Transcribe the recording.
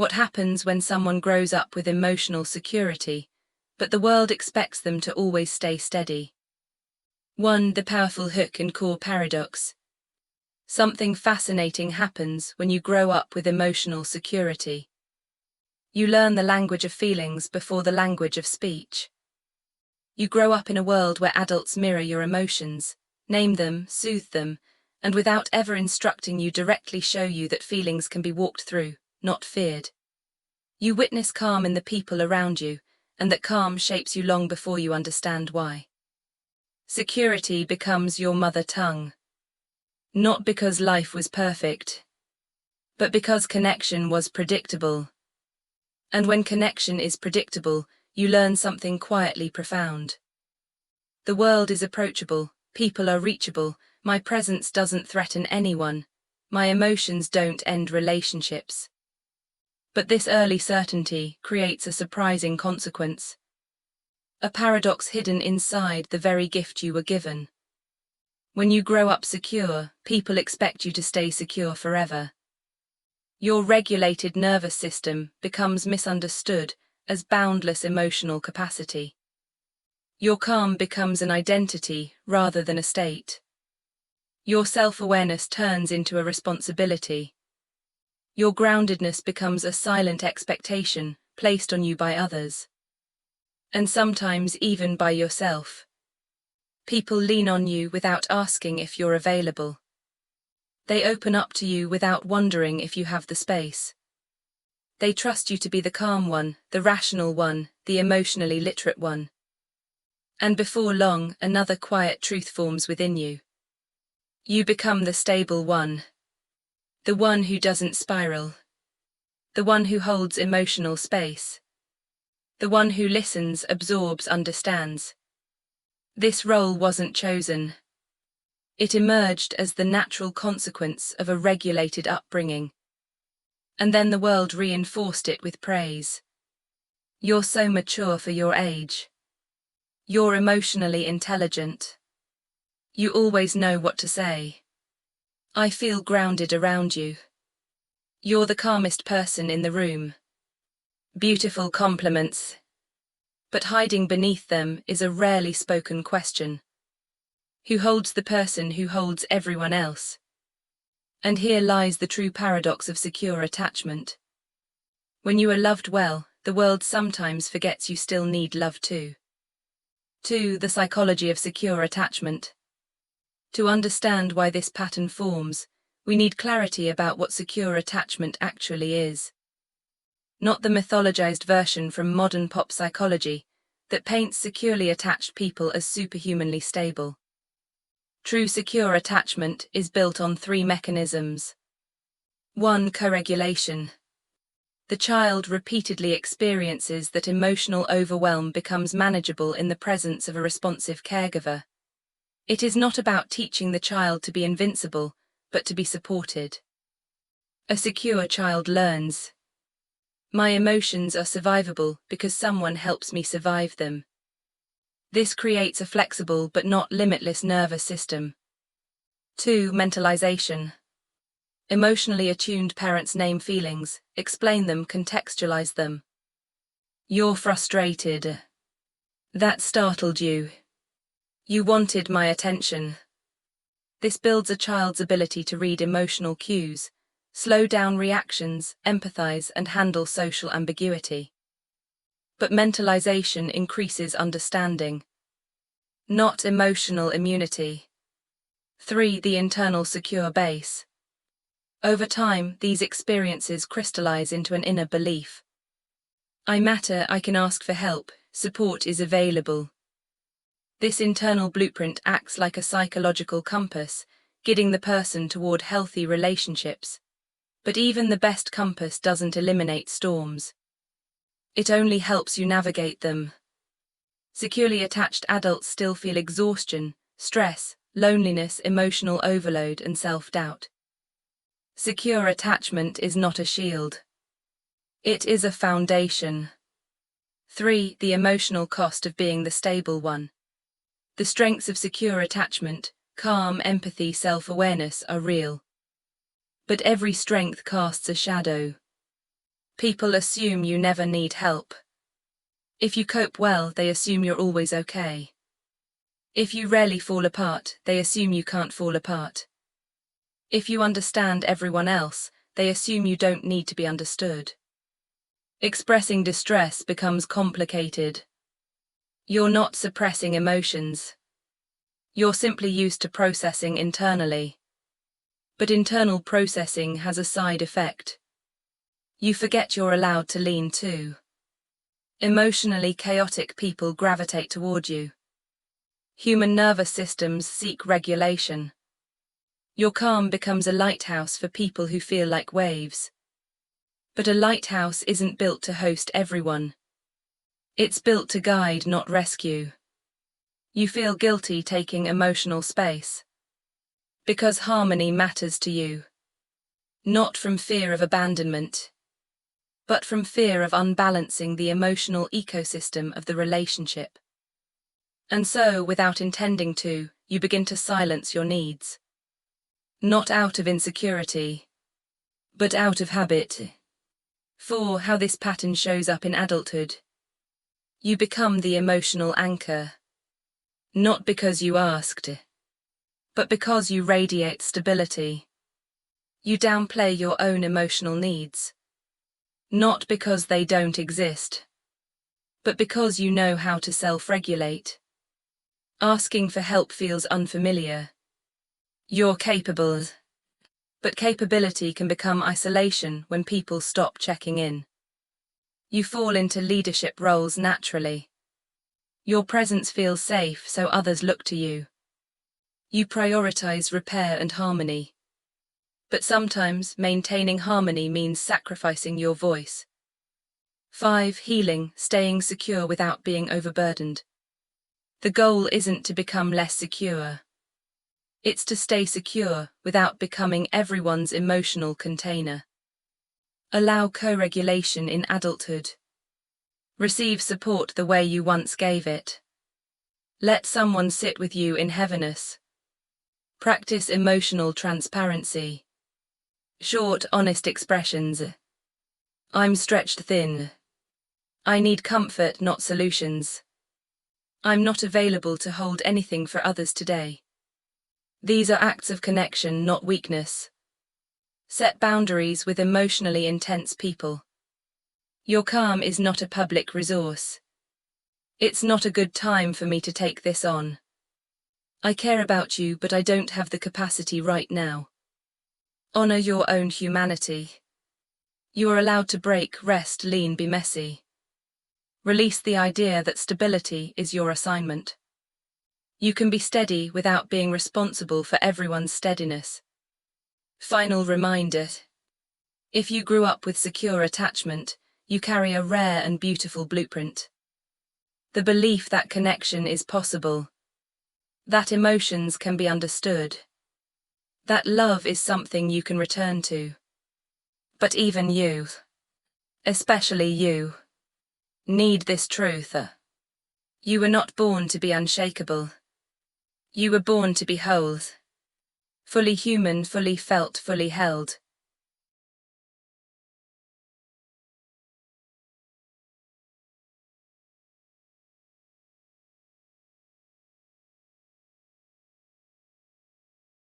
What happens when someone grows up with emotional security, but the world expects them to always stay steady? 1. The powerful hook and core paradox. Something fascinating happens when you grow up with emotional security. You learn the language of feelings before the language of speech. You grow up in a world where adults mirror your emotions, name them, soothe them, and without ever instructing you directly show you that feelings can be walked through, not feared. You witness calm in the people around you, and that calm shapes you long before you understand why. Security becomes your mother tongue. Not because life was perfect, but because connection was predictable. And when connection is predictable, you learn something quietly profound. The world is approachable, people are reachable, my presence doesn't threaten anyone, my emotions don't end relationships. But this early certainty creates a surprising consequence. A paradox hidden inside the very gift you were given. When you grow up secure, people expect you to stay secure forever. Your regulated nervous system becomes misunderstood as boundless emotional capacity. Your calm becomes an identity rather than a state. Your self-awareness turns into a responsibility. Your groundedness becomes a silent expectation placed on you by others. And sometimes even by yourself. People lean on you without asking if you're available. They open up to you without wondering if you have the space. They trust you to be the calm one, the rational one, the emotionally literate one. And before long, another quiet truth forms within you. You become the stable one. The one who doesn't spiral. The one who holds emotional space. The one who listens, absorbs, understands. This role wasn't chosen. It emerged as the natural consequence of a regulated upbringing. And then the world reinforced it with praise. You're so mature for your age. You're emotionally intelligent. You always know what to say. I feel grounded around you. You're the calmest person in the room. Beautiful compliments. But hiding beneath them is a rarely spoken question. Who holds the person who holds everyone else? And here lies the true paradox of secure attachment. When you are loved well, the world sometimes forgets you still need love too. 2. The psychology of secure attachment. To understand why this pattern forms, we need clarity about what secure attachment actually is. Not the mythologized version from modern pop psychology that paints securely attached people as superhumanly stable. True secure attachment is built on 3 mechanisms. 1. Co-regulation. The child repeatedly experiences that emotional overwhelm becomes manageable in the presence of a responsive caregiver. It is not about teaching the child to be invincible, but to be supported. A secure child learns. My emotions are survivable because someone helps me survive them. This creates a flexible but not limitless nervous system. 2. Mentalization. Emotionally attuned parents name feelings, explain them, contextualize them. You're frustrated. That startled you. You wanted my attention. This builds a child's ability to read emotional cues, slow down reactions, empathize, and handle social ambiguity. But mentalization increases understanding, not emotional immunity. 3. The internal secure base. Over time, these experiences crystallize into an inner belief. I matter, I can ask for help, support is available. This internal blueprint acts like a psychological compass, guiding the person toward healthy relationships. But even the best compass doesn't eliminate storms. It only helps you navigate them. Securely attached adults still feel exhaustion, stress, loneliness, emotional overload, and self-doubt. Secure attachment is not a shield. It is a foundation. 3. The emotional cost of being the stable one. The strengths of secure attachment, calm, empathy, self-awareness, are real. But every strength casts a shadow. People assume you never need help. If you cope well, they assume you're always okay. If you rarely fall apart, they assume you can't fall apart. If you understand everyone else, they assume you don't need to be understood. Expressing distress becomes complicated. You're not suppressing emotions. You're simply used to processing internally. But internal processing has a side effect. You forget you're allowed to lean too. Emotionally chaotic people gravitate toward you. Human nervous systems seek regulation. Your calm becomes a lighthouse for people who feel like waves. But a lighthouse isn't built to host everyone. It's built to guide, not rescue. You feel guilty taking emotional space. Because harmony matters to you. Not from fear of abandonment, but from fear of unbalancing the emotional ecosystem of the relationship. And so, without intending to, you begin to silence your needs. Not out of insecurity, but out of habit. For how this pattern shows up in adulthood. You become the emotional anchor. Not because you asked, but because you radiate stability. You downplay your own emotional needs. Not because they don't exist, but because you know how to self-regulate. Asking for help feels unfamiliar. You're capable, but capability can become isolation when people stop checking in. You fall into leadership roles naturally. Your presence feels safe, so others look to you. You prioritize repair and harmony. But sometimes maintaining harmony means sacrificing your voice. 5. Healing, staying secure without being overburdened. The goal isn't to become less secure. It's to stay secure without becoming everyone's emotional container. Allow co-regulation in adulthood. Receive support the way you once gave it. Let someone sit with you in heaviness. Practice emotional transparency. Short, honest expressions. I'm stretched thin. I need comfort, not solutions. I'm not available to hold anything for others today. These are acts of connection, not weakness. Set boundaries with emotionally intense people. Your calm is not a public resource. It's not a good time for me to take this on. I care about you, but I don't have the capacity right now. Honor your own humanity. You are allowed to break, rest, lean, be messy. Release the idea that stability is your assignment. You can be steady without being responsible for everyone's steadiness. Final reminder. If you grew up with secure attachment, you carry a rare and beautiful blueprint. The belief that connection is possible. That emotions can be understood. That love is something you can return to. But even you, especially you, need this truth. You were not born to be unshakable. You were born to be whole. Fully human, fully felt, fully held.